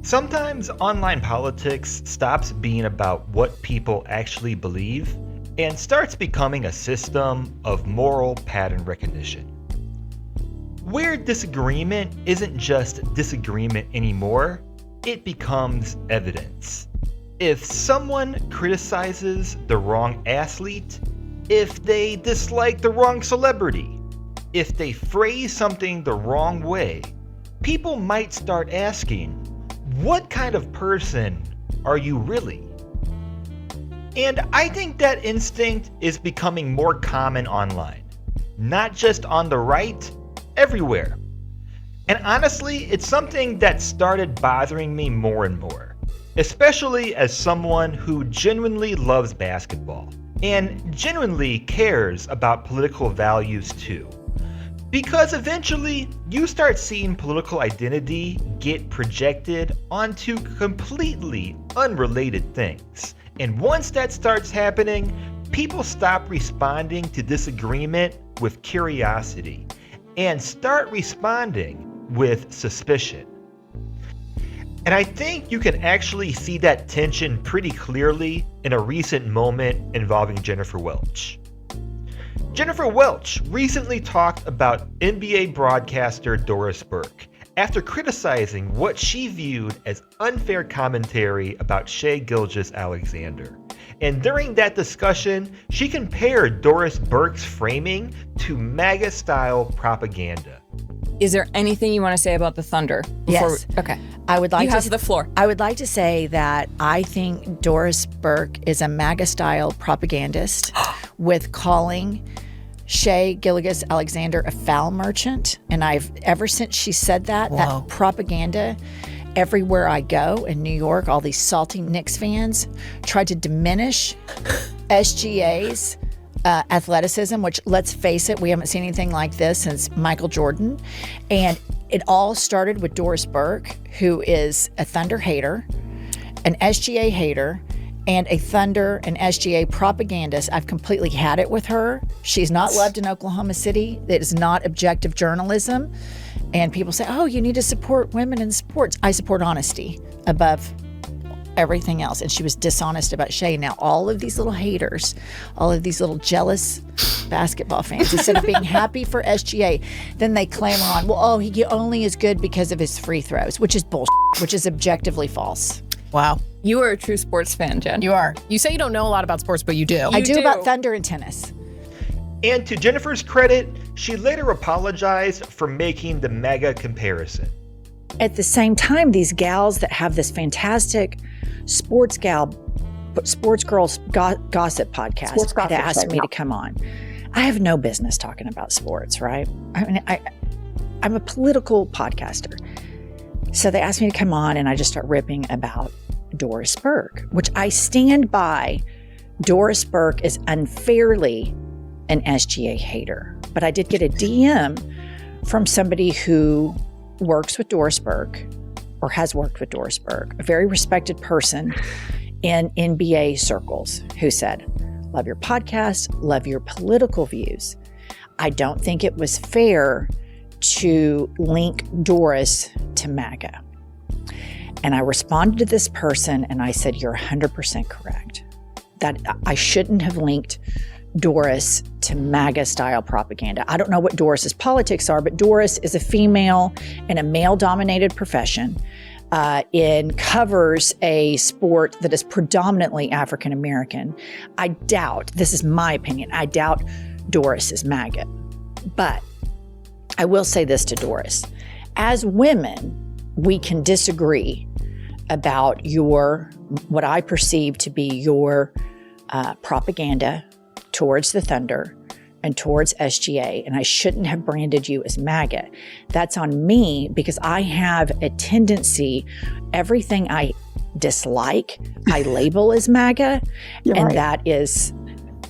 Sometimes online politics stops being about what people actually believe and starts becoming a system of moral pattern recognition. Where disagreement isn't just disagreement anymore, it becomes evidence. If someone criticizes the wrong athlete, if they dislike the wrong celebrity, if they phrase something the wrong way, people might start asking, what kind of person are you really? And I think that instinct is becoming more common online. Not just on the right, everywhere. And honestly, it's something that started bothering me more and more, especially as someone who genuinely loves basketball and genuinely cares about political values too. Because eventually, you start seeing political identity get projected onto completely unrelated things. And once that starts happening, people stop responding to disagreement with curiosity and start responding with suspicion. And I think you can actually see that tension pretty clearly in a recent moment involving Jennifer Welch. Jennifer Welch recently talked about NBA broadcaster Doris Burke after criticizing what she viewed as unfair commentary about Shai Gilgeous-Alexander. And during that discussion, she compared Doris Burke's framing to MAGA-style propaganda. Is there anything you want to say about the Thunder? Yes. Okay. I would like you have the floor. I would like to say that I think Doris Burke is a MAGA-style propagandist with calling Shai Gilgeous-Alexander a foul merchant. And ever since she said that, that propaganda, everywhere I go in New York, all these salty Knicks fans tried to diminish SGA's athleticism, which, let's face it, we haven't seen anything like this since Michael Jordan. And it all started with Doris Burke, who is a Thunder hater, an SGA hater, and a Thunder and SGA propagandist. I've completely had it with her. She's not loved in Oklahoma City. It is not objective journalism. And people say, oh, you need to support women in sports. I support honesty above everything else. And she was dishonest about Shai. Now, all of these little haters, all of these little jealous basketball fans, instead of being happy for SGA, then they clamor on, well, he only is good because of his free throws, which is bullshit, which is objectively false. Wow. You are a true sports fan, Jen. You are. You say you don't know a lot about sports, but you do. I do about Thunder and tennis. And to Jennifer's credit, she later apologized for making the MAGA comparison. At the same time, these gals that have this fantastic sports girls gossip podcast had asked me to come on. I have no business talking about sports, right? I mean, I'm a political podcaster. So they asked me to come on, and I just start ripping about Doris Burke, which I stand by. Doris Burke is unfairly an SGA hater. But I did get a DM from somebody who works with Doris Burke, or has worked with Doris Burke, a very respected person in NBA circles, who said, love your podcast, love your political views. I don't think it was fair to link Doris to MAGA. And I responded to this person and I said, you're 100% correct. That I shouldn't have linked Doris to MAGA-style propaganda. I don't know what Doris's politics are, but Doris is a female in a male-dominated profession and covers a sport that is predominantly African-American. I doubt, this is my opinion, I doubt Doris is MAGA. But I will say this to Doris. As women, we can disagree about what I perceive to be your propaganda towards the Thunder and towards SGA, and I shouldn't have branded you as MAGA. That's on me, because I have a tendency, everything I dislike, I label as MAGA, and that is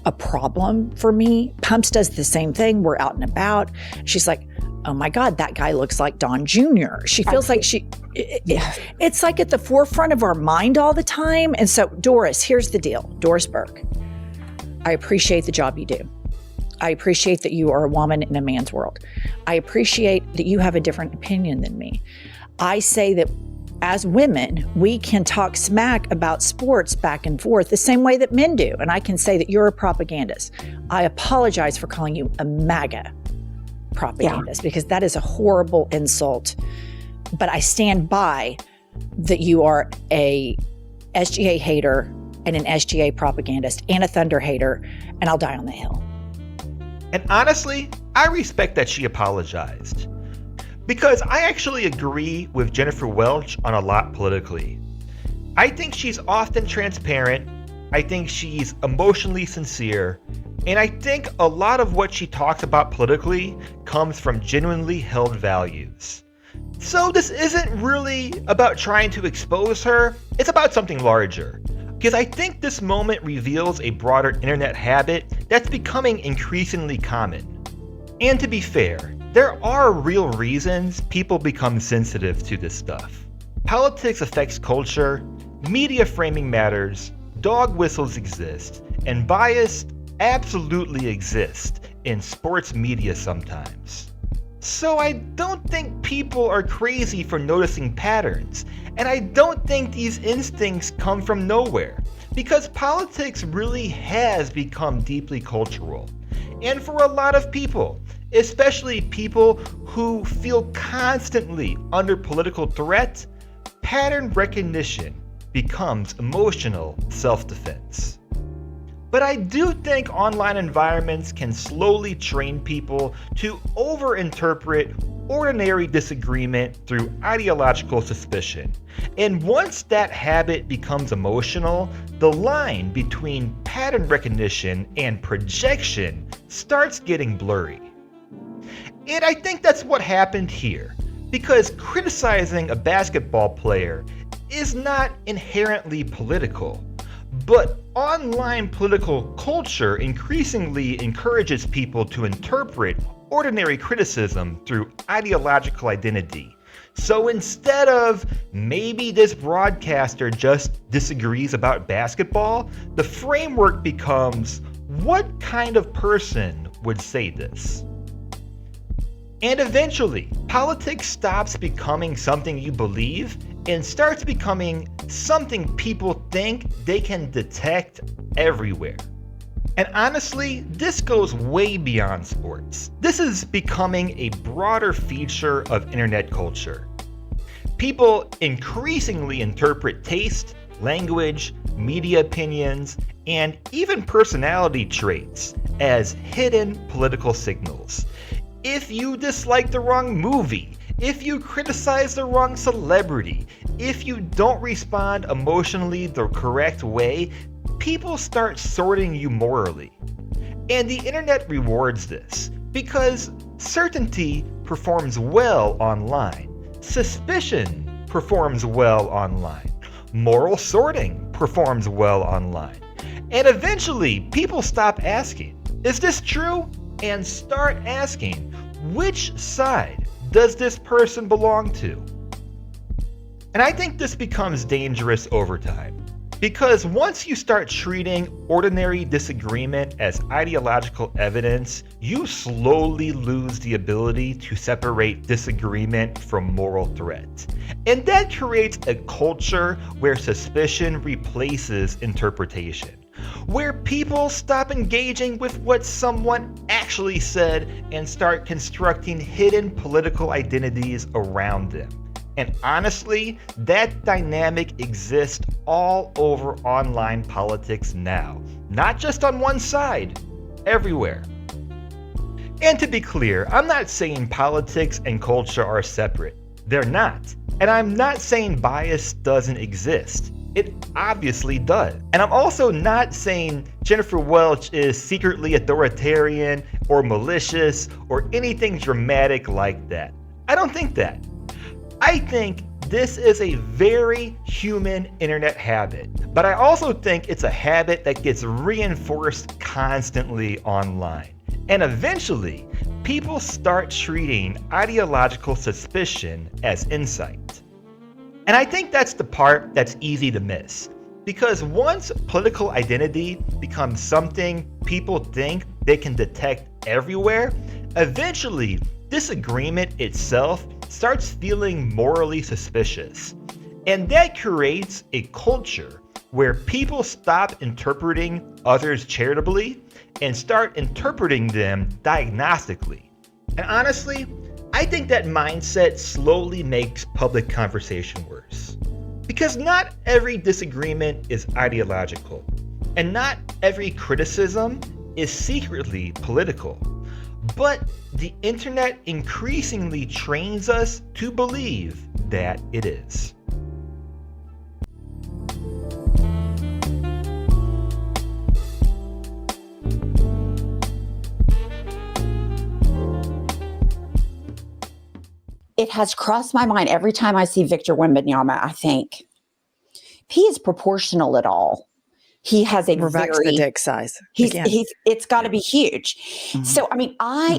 a problem for me. Pumps does the same thing. We're out and about. She's like, oh my God, that guy looks like Don Jr. She feels like it's like at the forefront of our mind all the time. And so, Doris, here's the deal. Doris Burke, I appreciate the job you do. I appreciate that you are a woman in a man's world. I appreciate that you have a different opinion than me. I say that as women, we can talk smack about sports back and forth the same way that men do. And I can say that you're a propagandist. I apologize for calling you a MAGA propagandist because that is a horrible insult. But I stand by that you are a SGA hater and an SGA propagandist and a Thunder hater, and I'll die on the hill. And honestly, I respect that she apologized. Because I actually agree with Jennifer Welch on a lot politically. I think she's often transparent, I think she's emotionally sincere, and I think a lot of what she talks about politically comes from genuinely held values. So this isn't really about trying to expose her, it's about something larger. Because I think this moment reveals a broader internet habit that's becoming increasingly common. And to be fair, there are real reasons people become sensitive to this stuff. Politics affects culture, media framing matters, dog whistles exist, and bias absolutely exists in sports media sometimes. So I don't think people are crazy for noticing patterns, and I don't think these instincts come from nowhere, because politics really has become deeply cultural. And for a lot of people, especially people who feel constantly under political threat, pattern recognition becomes emotional self-defense. But I do think online environments can slowly train people to overinterpret ordinary disagreement through ideological suspicion. And once that habit becomes emotional, the line between pattern recognition and projection starts getting blurry. And I think that's what happened here, because criticizing a basketball player is not inherently political. But online political culture increasingly encourages people to interpret ordinary criticism through ideological identity. So instead of maybe this broadcaster just disagrees about basketball, the framework becomes what kind of person would say this? And eventually, politics stops becoming something you believe and starts becoming something people think they can detect everywhere. And honestly, this goes way beyond sports. This is becoming a broader feature of internet culture. People increasingly interpret taste, language, media opinions, and even personality traits as hidden political signals. If you dislike the wrong movie, if you criticize the wrong celebrity, if you don't respond emotionally the correct way, people start sorting you morally. And the internet rewards this because certainty performs well online, suspicion performs well online, moral sorting performs well online. And eventually, people stop asking, is this true? And start asking, which side does this person belong to? And I think this becomes dangerous over time. Because once you start treating ordinary disagreement as ideological evidence, you slowly lose the ability to separate disagreement from moral threat. And that creates a culture where suspicion replaces interpretation, where people stop engaging with what someone actually said and start constructing hidden political identities around them. And honestly, that dynamic exists all over online politics now. Not just on one side, everywhere. And to be clear, I'm not saying politics and culture are separate. They're not. And I'm not saying bias doesn't exist. It obviously does. And I'm also not saying Jennifer Welch is secretly authoritarian or malicious or anything dramatic like that. I don't think that. I think this is a very human internet habit, but I also think it's a habit that gets reinforced constantly online. And eventually, people start treating ideological suspicion as insight. And I think that's the part that's easy to miss. Because once political identity becomes something people think they can detect everywhere, eventually disagreement itself starts feeling morally suspicious. And that creates a culture where people stop interpreting others charitably and start interpreting them diagnostically. And honestly, I think that mindset slowly makes public conversation worse. Because not every disagreement is ideological, and not every criticism is secretly political. But the internet increasingly trains us to believe that it is. It has crossed my mind every time I see Victor Wembanyama. I think he is proportional at all. He has a We're back to the dick size. It's got to be huge. Mm-hmm. So, I mean,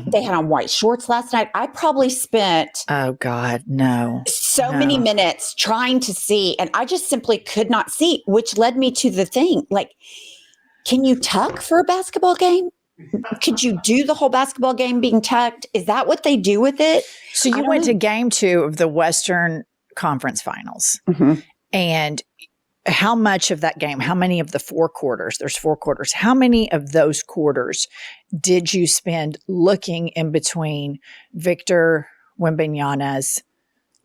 they had on white shorts last night. I probably spent oh God, no, many minutes trying to see, and I just simply could not see, which led me to the thing. Like, can you tuck for a basketball game? Could you do the whole basketball game being tucked? Is that what they do with it? So you went to game 2 of the Western Conference Finals. Mm-hmm. And how much of that game, how many of the 4 quarters, there's 4 quarters, how many of those quarters did you spend looking in between Victor Wembanyama's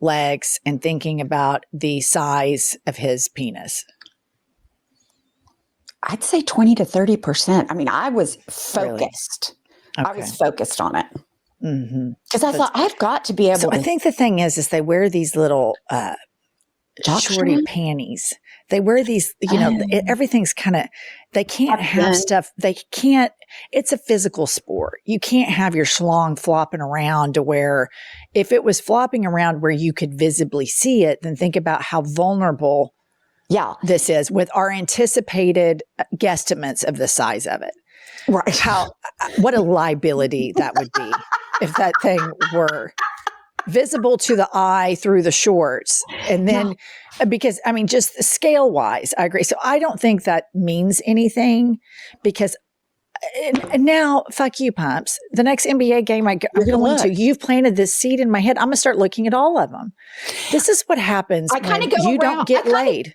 legs and thinking about the size of his penis? I'd say 20 to 30%. I mean, I was focused. Really? Okay. I was focused on it. Because I thought, I've got to be able to. I think the thing is they wear these little shorty panties. They wear these, everything's kind of, they can't have stuff. They can't, it's a physical sport. You can't have your schlong flopping around to where, if it was flopping around where you could visibly see it, then think about how vulnerable this is with our anticipated guesstimates of the size of it. Right. What a liability that would be if that thing were visible to the eye through the shorts. And then, because, I mean, just scale wise, I agree. So I don't think that means anything because, and now, fuck you, Pumps. The next NBA game I'm going to, you've planted this seed in my head. I'm going to start looking at all of them. This is what happens when you don't get laid.